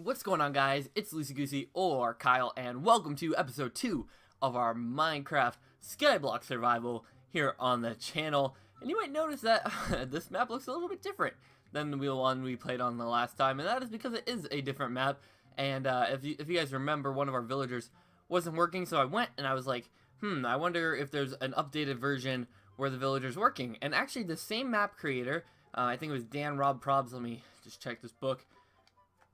What's going on, guys? It's LuceyGoosey or Kyle, and welcome to episode 2 of our Minecraft Skyblock survival here on the channel. And you might notice that this map looks a little bit different than the one we played on the last time, and that is because it is a different map. And if you guys remember, one of our villagers wasn't working, so I went and I was like, I wonder if there's an updated version where the villager's working. And actually, the same map creator, I think it was Dan Rob Probs. Let me just check this book.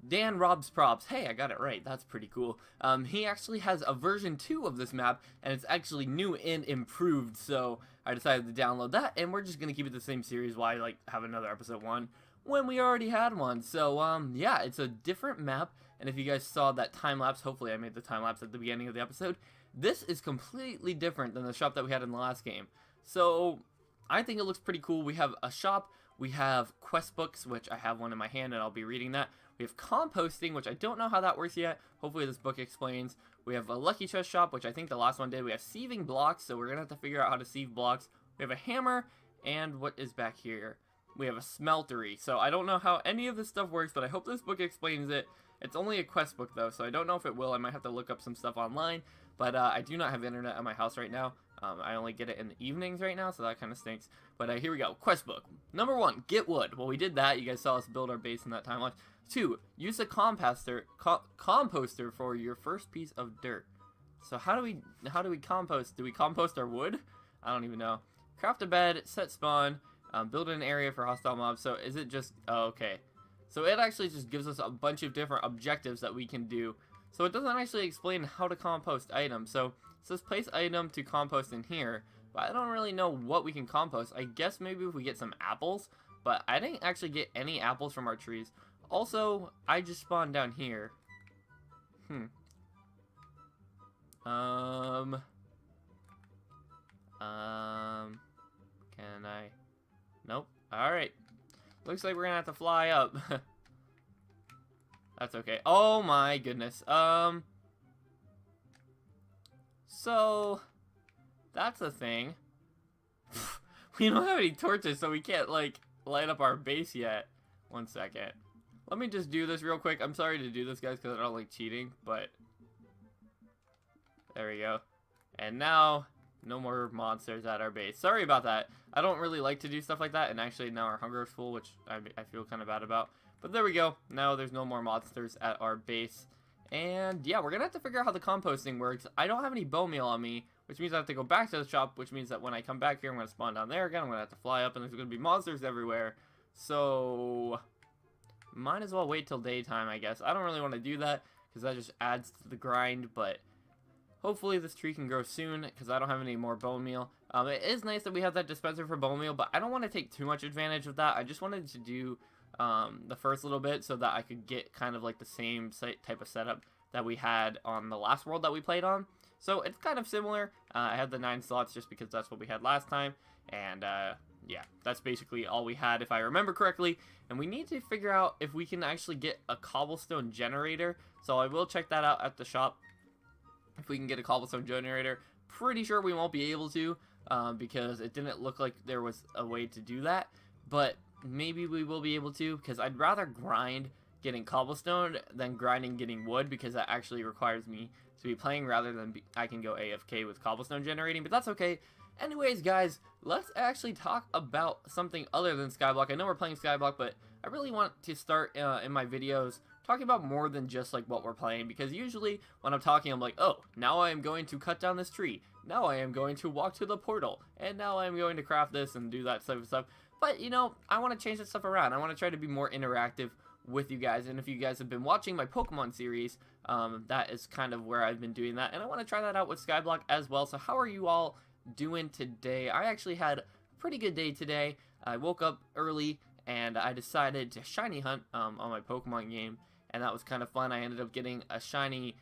Dan Rob's Props. Hey, I got it right. That's pretty cool. He actually has a version 2 of this map, and it's actually new and improved, so I decided to download that, and we're just going to keep it the same series. Why, have another episode 1 when we already had one? So, yeah, it's a different map, and if you guys saw that time-lapse, hopefully I made the time-lapse at the beginning of the episode, this is completely different than the shop that we had in the last game. So, I think it looks pretty cool. We have a shop, we have quest books, which I have one in my hand, and I'll be reading that. We have composting, which I don't know how that works yet. Hopefully this book explains. We have a lucky chest shop, which I think the last one did. We have sieving blocks, so we're going to have to figure out how to sieve blocks. We have a hammer, and what is back here? We have a smeltery. So I don't know how any of this stuff works, but I hope this book explains it. It's only a quest book, though, so I don't know if it will. I might have to look up some stuff online, but I do not have internet at my house right now. I only get it in the evenings right now, so that kind of stinks. But here we go. Quest book. Number 1, get wood. Well, we did that. You guys saw us build our base in that time lapse. 2, use a composter for your first piece of dirt. So how do we compost? Do we compost our wood? I don't even know. Craft a bed, set spawn, build an area for hostile mobs. So is it just, oh, okay. So it actually just gives us a bunch of different objectives that we can do. So it doesn't actually explain how to compost items. So it says place item to compost in here, but I don't really know what we can compost. I guess maybe if we get some apples, but I didn't actually get any apples from our trees. Also, I just spawned down here. Can I? Nope. Alright. Looks like we're gonna have to fly up. That's okay. Oh my goodness. So, that's a thing. We don't have any torches, so we can't, light up our base yet. 1 second. Let me just do this real quick. I'm sorry to do this, guys, because I don't like cheating, but there we go. And now, no more monsters at our base. Sorry about that. I don't really like to do stuff like that, and actually now our hunger is full, which I feel kind of bad about. But there we go. Now there's no more monsters at our base. And yeah, we're going to have to figure out how the composting works. I don't have any bone meal on me, which means I have to go back to the shop, which means that when I come back here, I'm going to spawn down there again. I'm going to have to fly up, and there's going to be monsters everywhere. So might as well wait till daytime, I guess. I don't really want to do that because that just adds to the grind, but hopefully this tree can grow soon because I don't have any more bone meal. It is nice that we have that dispenser for bone meal, but I don't want to take too much advantage of that. I just wanted to do the first little bit so that I could get kind of like the same type of setup that we had on the last world that we played on. So it's kind of similar. I had the 9 slots just because that's what we had last time, and yeah, that's basically all we had if I remember correctly. And we need to figure out if we can actually get a cobblestone generator. So I will check that out at the shop if we can get a cobblestone generator. Pretty sure we won't be able to because it didn't look like there was a way to do that. But maybe we will be able to, because I'd rather grind getting cobblestone than grinding getting wood, because that actually requires me to be playing rather than I can go AFK with cobblestone generating. But that's okay. Anyways, guys, let's actually talk about something other than Skyblock. I know we're playing Skyblock, but I really want to start in my videos talking about more than just what we're playing, because usually when I'm talking, I'm like, oh, now I am going to cut down this tree, now I am going to walk to the portal, and now I am going to craft this and do that type of stuff. But you know, I want to change that stuff around. I want to try to be more interactive with you guys, and if you guys have been watching my Pokemon series, that is kind of where I've been doing that, and I want to try that out with Skyblock as well. So how are you all doing today? I actually had a pretty good day today. I woke up early and I decided to shiny hunt on my Pokemon game, and that was kind of fun. I ended up getting a shiny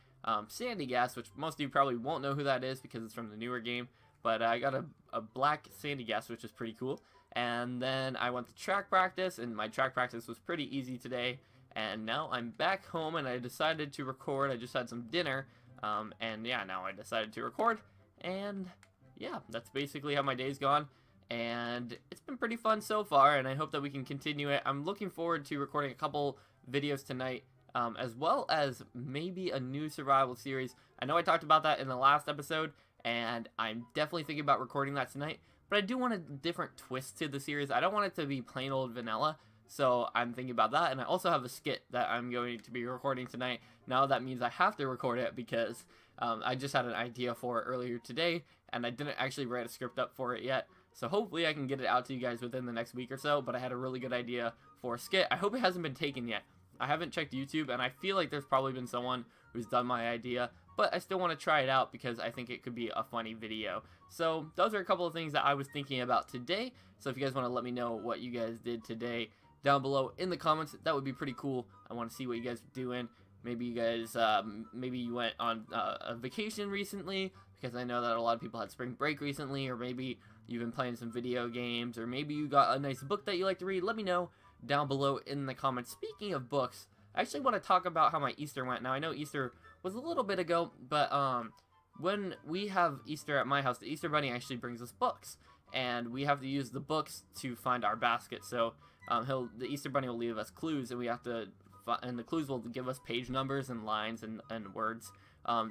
Sandy Gas, which most of you probably won't know who that is because it's from the newer game, but I got a black Sandy Gas, which is pretty cool. And then I went to track practice, and my track practice was pretty easy today, and now I'm back home and I decided to record. I just had some dinner, and yeah, now I decided to record, and yeah, that's basically how my day's gone, and it's been pretty fun so far, and I hope that we can continue it. I'm looking forward to recording a couple videos tonight as well as maybe a new survival series. I know I talked about that in the last episode, and I'm definitely thinking about recording that tonight, but I do want a different twist to the series. I don't want it to be plain old vanilla, so I'm thinking about that. And I also have a skit that I'm going to be recording tonight. Now that means I have to record it because I just had an idea for it earlier today, and I didn't actually write a script up for it yet. So hopefully I can get it out to you guys within the next week or so, but I had a really good idea for a skit. I hope it hasn't been taken yet. I haven't checked YouTube, and I feel like there's probably been someone who's done my idea, but I still want to try it out because I think it could be a funny video. So those are a couple of things that I was thinking about today. So if you guys want to let me know what you guys did today down below in the comments, that would be pretty cool. I want to see what you guys are doing. Maybe you guys, maybe you went on a vacation recently, because I know that a lot of people had spring break recently, or maybe you've been playing some video games, or maybe you got a nice book that you like to read. Let me know down below in the comments. Speaking of books, I actually want to talk about how my Easter went. Now, I know Easter was a little bit ago, but when we have Easter at my house, the Easter Bunny actually brings us books, and we have to use the books to find our basket. So the Easter Bunny will leave us clues, and we have to, and the clues will give us page numbers and lines and words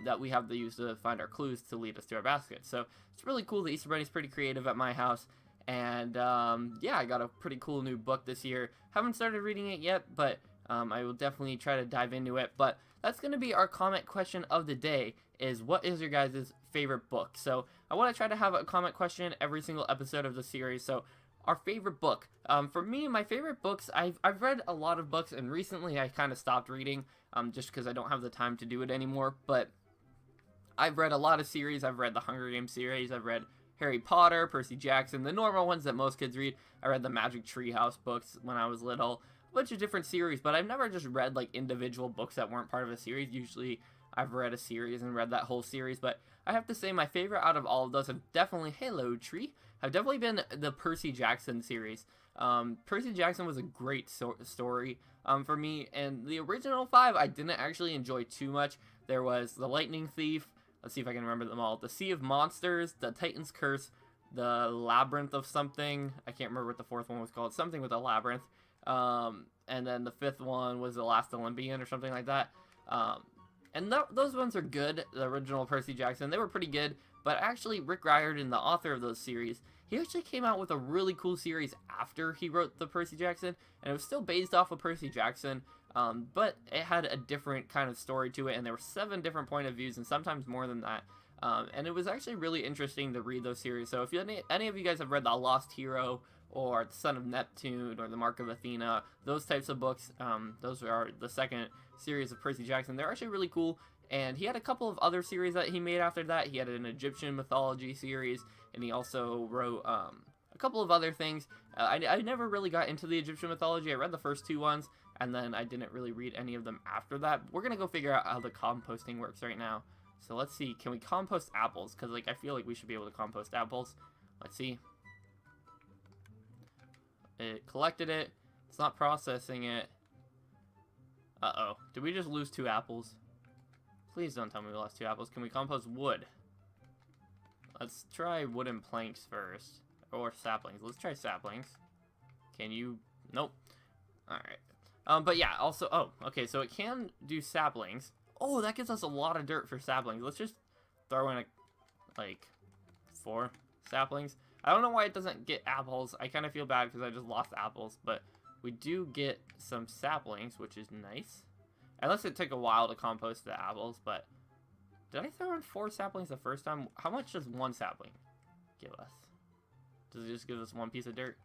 that we have to use to find our clues to lead us to our basket. So it's really cool. The Easter Bunny's pretty creative at my house. And yeah, I got a pretty cool new book this year. Haven't started reading it yet, but I will definitely try to dive into it. But that's going to be our comment question of the day, is what is your guys' favorite book? So I want to try to have a comment question every single episode of the series. So our favorite book. For me, my favorite books, I've read a lot of books, and recently I kind of stopped reading just because I don't have the time to do it anymore. But I've read a lot of series. I've read the Hunger Games series. I've read Harry Potter, Percy Jackson, the normal ones that most kids read. I read the Magic Treehouse books when I was little. A bunch of different series, but I've never just read like individual books that weren't part of a series. Usually I've read a series and read that whole series, but I have to say my favorite out of all of those have definitely, hello tree, have definitely been the Percy Jackson series. Percy Jackson was a great story for me, and the original 5 I didn't actually enjoy too much. There was The Lightning Thief, let's see if I can remember them all, The Sea of Monsters, The Titan's Curse, The Labyrinth of something, I can't remember what the 4th one was called, something with a labyrinth, and then the 5th one was The Last Olympian or something like that. And those ones are good, the original Percy Jackson, they were pretty good, but actually Rick Riordan, the author of those series, he actually came out with a really cool series after he wrote the Percy Jackson, and it was still based off of Percy Jackson, but it had a different kind of story to it, and there were 7 different point of views, and sometimes more than that, and it was actually really interesting to read those series. So if any of you guys have read The Lost Hero, or The Son of Neptune, or The Mark of Athena, those types of books, those are the second series of Percy Jackson. They're actually really cool, and he had a couple of other series that he made after that. He had an Egyptian mythology series, and he also wrote a couple of other things. I never really got into the Egyptian mythology. I read the first 2 ones, and then I didn't really read any of them after that. We're gonna go figure out how the composting works right now. So let's see, can we compost apples? Because like I feel like we should be able to compost apples. Let's see. It collected it. It's not processing it. Uh-oh. Did we just lose 2 apples? Please don't tell me we lost 2 apples. Can we compost wood? Let's try wooden planks first. Or saplings. Let's try saplings. Can you? Nope. Alright. But yeah, also, oh, okay, so it can do saplings. Oh, that gives us a lot of dirt for saplings. Let's just throw in, like, 4 saplings. I don't know why it doesn't get apples. I kind of feel bad because I just lost apples, but we do get some saplings, which is nice. Unless it took a while to compost the apples, but did I throw in 4 saplings the first time? How much does 1 sapling give us? Does it just give us 1 piece of dirt?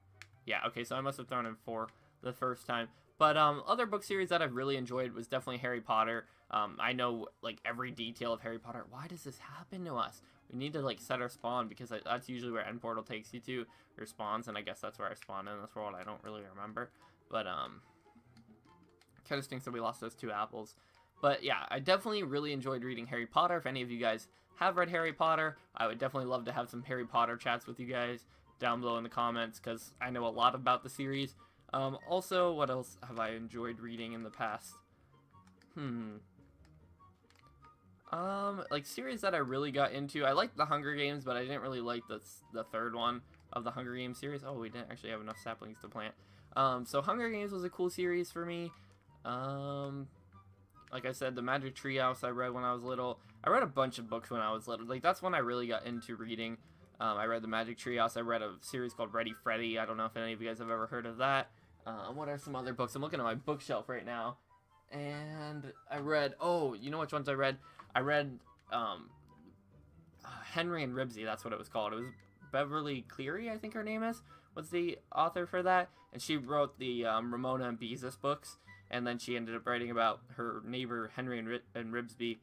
Yeah, okay, so I must have thrown in 4 the first time. But other book series that I've really enjoyed was definitely Harry Potter. I know like every detail of Harry Potter. Why does this happen to us? We need to like set our spawn, because that's usually where End Portal takes you to, your spawns, and I guess that's where I spawned in this world. I don't really remember. But kind of stinks that we lost those 2 apples. But yeah, I definitely really enjoyed reading Harry Potter. If any of you guys have read Harry Potter, I would definitely love to have some Harry Potter chats with you guys down below in the comments, because I know a lot about the series. Also, what else have I enjoyed reading in the past? Like series that I really got into. I liked the Hunger Games, but I didn't really like the 3rd one of the Hunger Games series. Oh, we didn't actually have enough saplings to plant. So Hunger Games was a cool series for me. like I said, the Magic Treehouse I read when I was little. I read a bunch of books when I was little. Like, that's when I really got into reading. I read the Magic Treehouse. I read a series called Ready Freddy. I don't know if any of you guys have ever heard of that. What are some other books? I'm looking at my bookshelf right now. And I read, oh, you know which ones I read? I read Henry and Ribsy. That's what it was called. It was Beverly Cleary, I think her name is, was the author for that. And she wrote the Ramona and Beezus books. And then she ended up writing about her neighbor Henry and Ribsby.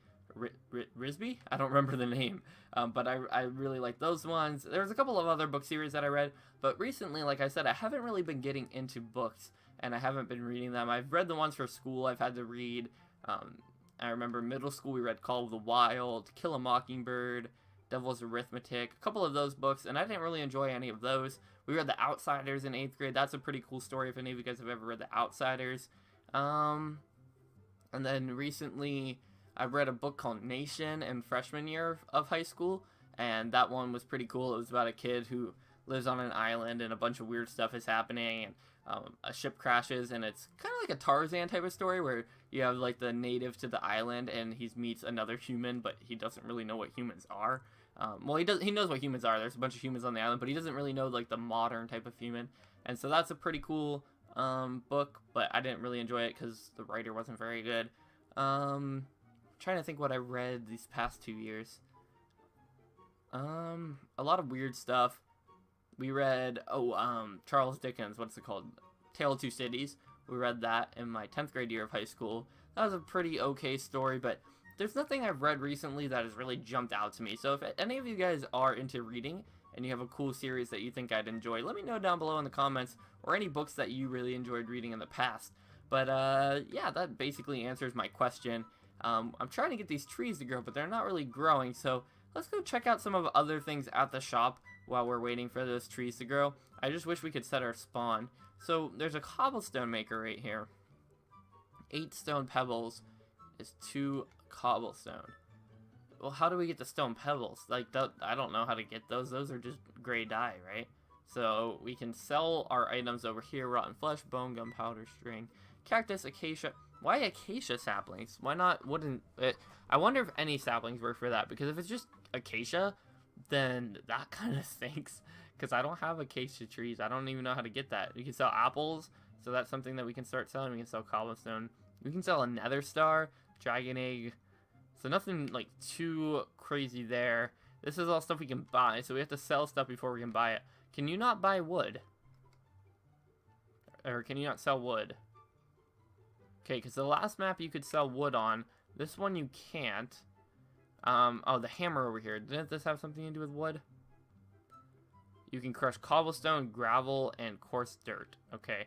Risby? I don't remember the name. But I really like those ones. There's a couple of other book series that I read. But recently, like I said, I haven't really been getting into books. And I haven't been reading them. I've read the ones for school I've had to read. I remember middle school we read Call of the Wild, Kill a Mockingbird, Devil's Arithmetic, a couple of those books, and I didn't really enjoy any of those. We read The Outsiders in 8th grade. That's a pretty cool story if any of you guys have ever read The Outsiders. And then recently I read a book called Nation in freshman year of high school, and that one was pretty cool. It was about a kid who lives on an island and a bunch of weird stuff is happening, and a ship crashes, and it's kind of like a Tarzan type of story where you have like the native to the island and he meets another human, but he doesn't really know what humans are. Well, he knows what humans are. There's a bunch of humans on the island, but he doesn't really know like the modern type of human. And so that's a pretty cool book, but I didn't really enjoy it because the writer wasn't very good. Trying to think what I read these past 2 years. A lot of weird stuff. We read, Charles Dickens, what's it called? Tale of Two Cities. We read that in my 10th grade year of high school. That was a pretty okay story, but there's nothing I've read recently that has really jumped out to me. So if any of you guys are into reading and you have a cool series that you think I'd enjoy, let me know down below in the comments, or any books that you really enjoyed reading in the past. But yeah, that basically answers my question. I'm trying to get these trees to grow, but they're not really growing, so let's go check out some of the other things at the shop while we're waiting for those trees to grow. I just wish we could set our spawn. So there's a cobblestone maker right here. 8 stone pebbles is 2 cobblestone. Well, how do we get the stone pebbles? Like, I don't know how to get those. Those are just gray dye, right? So we can sell our items over here. Rotten flesh, bone, gunpowder, string, cactus, acacia. Why acacia saplings? Why not wooden? I wonder if any saplings work for that, because if it's just acacia, then that kind of stinks, because I don't have acacia trees. I don't even know how to get that. We can sell apples, so that's something that we can start selling. We can sell cobblestone. We can sell a nether star, dragon egg. So nothing like too crazy there. This is all stuff we can buy, so we have to sell stuff before we can buy it. Can you not buy wood? Or can you not sell wood? Okay, because the last map you could sell wood on. This one you can't. Oh, the hammer over here. Didn't this have something to do with wood? You can crush cobblestone, gravel, and coarse dirt. Okay.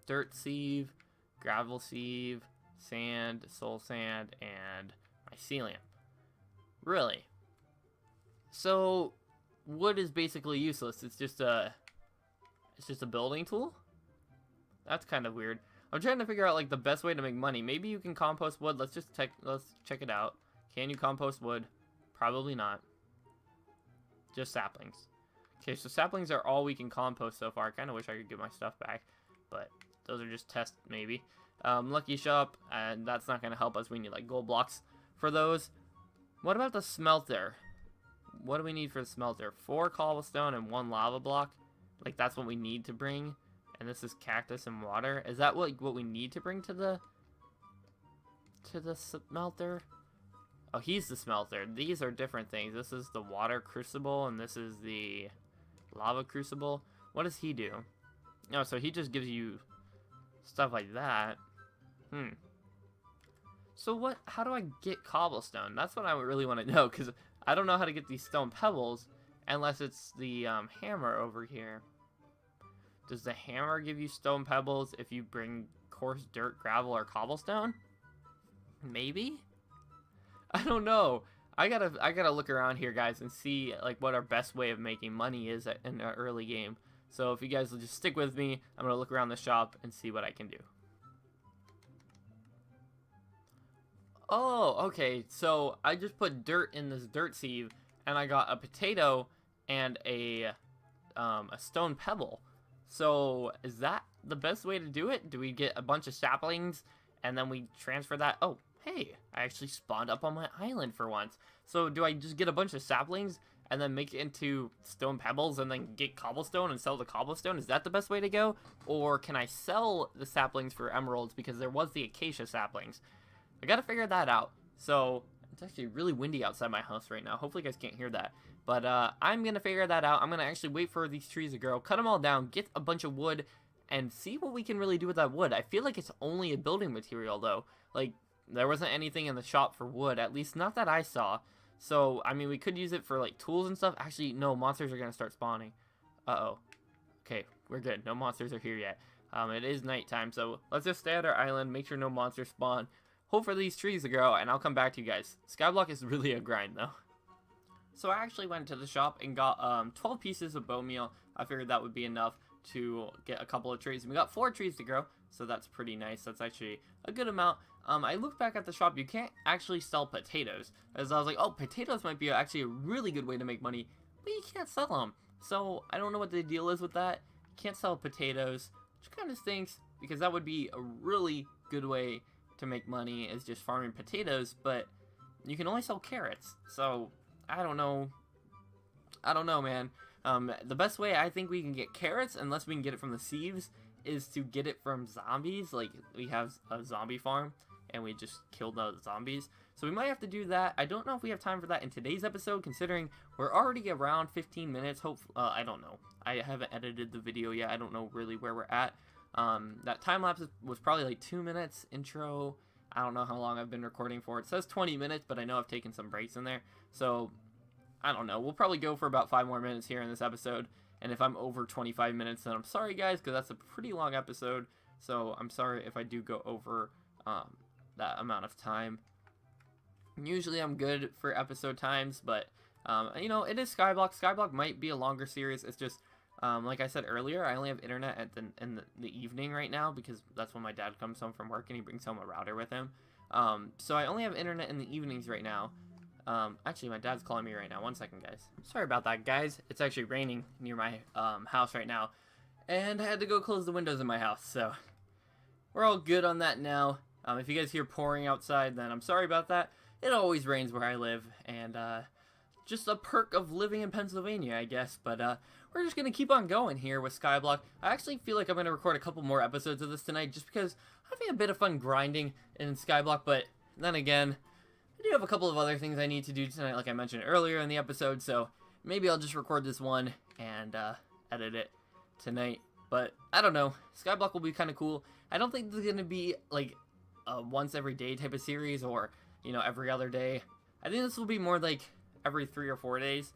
Dirt sieve, gravel sieve, sand, soul sand, and mycelium. Really? So, wood is basically useless. It's just a building tool? That's kind of weird. I'm trying to figure out like the best way to make money. Maybe you can compost wood. Let's check it out. Can you compost wood? Probably not. Just saplings. Okay, so saplings are all we can compost so far. I kind of wish I could get my stuff back, but those are just tests maybe. Lucky shop, and that's not gonna help us. We need like gold blocks for those. What about the smelter? What do we need for the smelter? 4 cobblestone and 1 lava block. Like that's what we need to bring. And this is cactus and water. Is that what we need to bring to the smelter? Oh, he's the smelter. These are different things. This is the water crucible, and this is the lava crucible. What does he do? Oh, so he just gives you stuff like that. So how do I get cobblestone? That's what I really want to know, because I don't know how to get these stone pebbles unless it's the hammer over here. Does the hammer give you stone pebbles if you bring coarse dirt, gravel, or cobblestone? Maybe? I don't know. I gotta look around here, guys, and see like what our best way of making money is in an early game. So if you guys will just stick with me, I'm gonna look around the shop and see what I can do. Oh, okay. So I just put dirt in this dirt sieve, and I got a potato and a stone pebble. So is that the best way to do it? Do we get a bunch of saplings and then we transfer that? Oh, hey, I actually spawned up on my island for once. So do I just get a bunch of saplings and then make it into stone pebbles and then get cobblestone and sell the cobblestone? Is that the best way to go? Or can I sell the saplings for emeralds, because there was the acacia saplings? I gotta figure that out. So it's actually really windy outside my house right now. Hopefully you guys can't hear that. But I'm going to figure that out. I'm going to actually wait for these trees to grow, cut them all down, get a bunch of wood, and see what we can really do with that wood. I feel like it's only a building material, though. Like, there wasn't anything in the shop for wood, at least not that I saw. So, I mean, we could use it for, like, tools and stuff. Actually, no, monsters are going to start spawning. Uh-oh. Okay, we're good. No monsters are here yet. It is nighttime, so let's just stay at our island, make sure no monsters spawn, hope for these trees to grow, and I'll come back to you guys. Skyblock is really a grind, though. So I actually went to the shop and got 12 pieces of bone meal. I figured that would be enough to get a couple of trees. And we got 4 trees to grow, so that's pretty nice. That's actually a good amount. I looked back at the shop. You can't actually sell potatoes. As I was like, oh, potatoes might be actually a really good way to make money, but you can't sell them. So I don't know what the deal is with that. You can't sell potatoes, which kind of stinks, because that would be a really good way to make money, is just farming potatoes, but you can only sell carrots. So I don't know, man. The best way I think we can get carrots, unless we can get it from the sieves, is to get it from zombies. Like, we have a zombie farm, and we just killed those zombies. So we might have to do that. I don't know if we have time for that in today's episode, considering we're already around 15 minutes. I don't know. I haven't edited the video yet. I don't know really where we're at. That time lapse was probably like 2 minutes intro. I don't know how long I've been recording for. It says 20 minutes, but I know I've taken some breaks in there. So, I don't know. We'll probably go for about 5 more minutes here in this episode. And if I'm over 25 minutes, then I'm sorry, guys, because that's a pretty long episode. So, I'm sorry if I do go over that amount of time. Usually, I'm good for episode times, but, you know, it is Skyblock. Skyblock might be a longer series. It's just, like I said earlier, I only have internet at in the evening right now, because that's when my dad comes home from work and he brings home a router with him. So I only have internet in the evenings right now. Actually, my dad's calling me right now. 1 second, guys. Sorry about that, guys. It's actually raining near my house right now, and I had to go close the windows in my house, so we're all good on that now. If you guys hear pouring outside, then I'm sorry about that. It always rains where I live, and just a perk of living in Pennsylvania, I guess. But we're just going to keep on going here with Skyblock. I actually feel like I'm going to record a couple more episodes of this tonight, just because I'm having a bit of fun grinding in Skyblock. But then again, I do have a couple of other things I need to do tonight, like I mentioned earlier in the episode. So maybe I'll just record this one and edit it tonight. But I don't know. Skyblock will be kind of cool. I don't think this is going to be like a once every day type of series, or, you know, every other day. I think this will be more like every 3 or 4 days.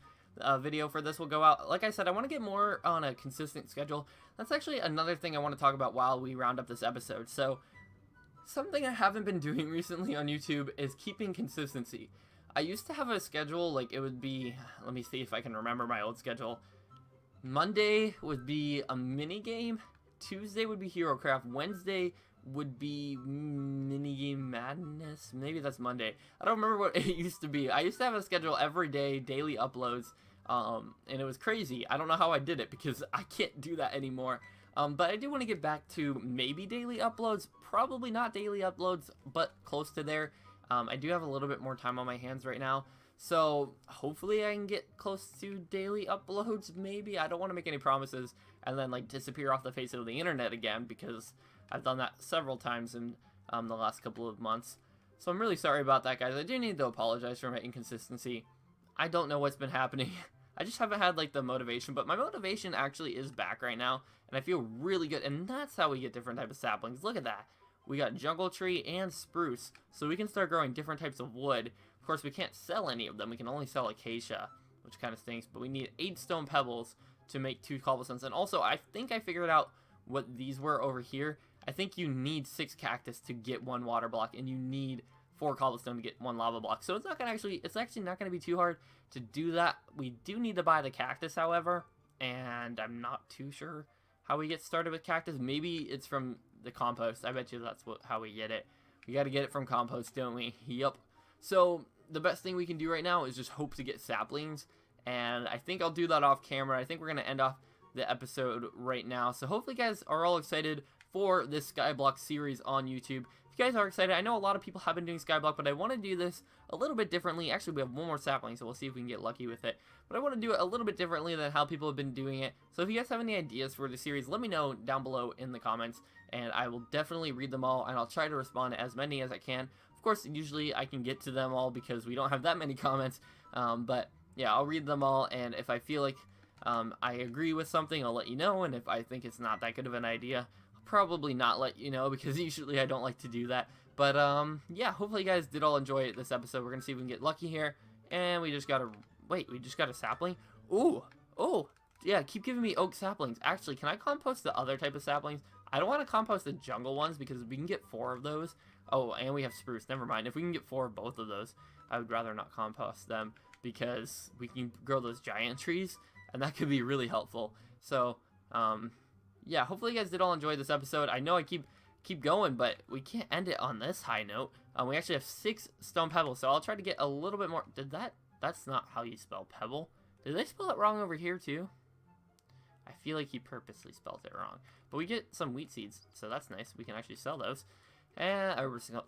Video for this will go out. Like I said, I want to get more on a consistent schedule. That's actually another thing I want to talk about while we round up this episode. So, something I haven't been doing recently on YouTube is keeping consistency. I used to have a schedule, like it would be, let me see if I can remember my old schedule. Monday would be a mini game. Tuesday would be Hero Craft. Wednesday would be Minigame Madness. Maybe that's Monday. I don't remember what it used to be. I used to have a schedule every day, daily uploads, and it was crazy. I don't know how I did it, because I can't do that anymore. But I do want to get back to maybe daily uploads. Probably not daily uploads, but close to there. I do have a little bit more time on my hands right now, so hopefully I can get close to daily uploads, maybe. I don't want to make any promises and then, like, disappear off the face of the internet again, because I've done that several times in the last couple of months. So I'm really sorry about that, guys. I do need to apologize for my inconsistency. I don't know what's been happening. I just haven't had, like, the motivation. But my motivation actually is back right now, and I feel really good. And that's how we get different types of saplings. Look at that. We got jungle tree and spruce, so we can start growing different types of wood. Of course, we can't sell any of them. We can only sell acacia, which kind of stinks. But we need 8 stone pebbles to make 2 cobblestones. And also, I think I figured out what these were over here. I think you need 6 cactus to get 1 water block, and you need 4 cobblestone to get 1 lava block. So it's actually not gonna be too hard to do that. We do need to buy the cactus, however, and I'm not too sure how we get started with cactus. Maybe it's from the compost. I bet you that's how we get it. We got to get it from compost, don't we? Yup. So the best thing we can do right now is just hope to get saplings, and I think I'll do that off camera. I think we're gonna end off the episode right now. So hopefully you guys are all excited for this Skyblock series on YouTube. If you guys are excited, I know a lot of people have been doing Skyblock, but I want to do this a little bit differently. Actually, we have one more sapling, so we'll see if we can get lucky with it. But I want to do it a little bit differently than how people have been doing it. So if you guys have any ideas for the series, let me know down below in the comments, and I will definitely read them all, and I'll try to respond to as many as I can. Of course, usually I can get to them all because we don't have that many comments, but yeah, I'll read them all, and if I feel like I agree with something, I'll let you know, and if I think it's not that good of an idea, I'll probably not let you know, because usually I don't like to do that. But yeah, hopefully you guys did all enjoy this episode. We're gonna see if we can get lucky here, and we just got a sapling. Ooh, oh, yeah, keep giving me oak saplings. Actually, can I compost the other type of saplings? I don't want to compost the jungle ones because we can get 4 of those. Oh, and we have spruce. Never mind. If we can get 4 of both of those, I would rather not compost them because we can grow those giant trees, and that could be really helpful. So, yeah, hopefully you guys did all enjoy this episode. I know I keep going, but we can't end it on this high note. We actually have 6 stone pebbles, so I'll try to get a little bit more. That's not how you spell pebble. Did they spell it wrong over here too? I feel like he purposely spelled it wrong. But we get some wheat seeds, so that's nice. We can actually sell those. And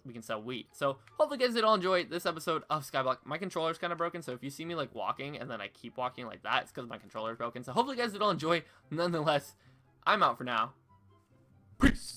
we can sell wheat. So hopefully you guys did all enjoy this episode of Skyblock. My controller's kind of broken, so if you see me like walking and then I keep walking like that, it's because my controller's broken. So hopefully you guys did all enjoy. Nonetheless, I'm out for now. Peace!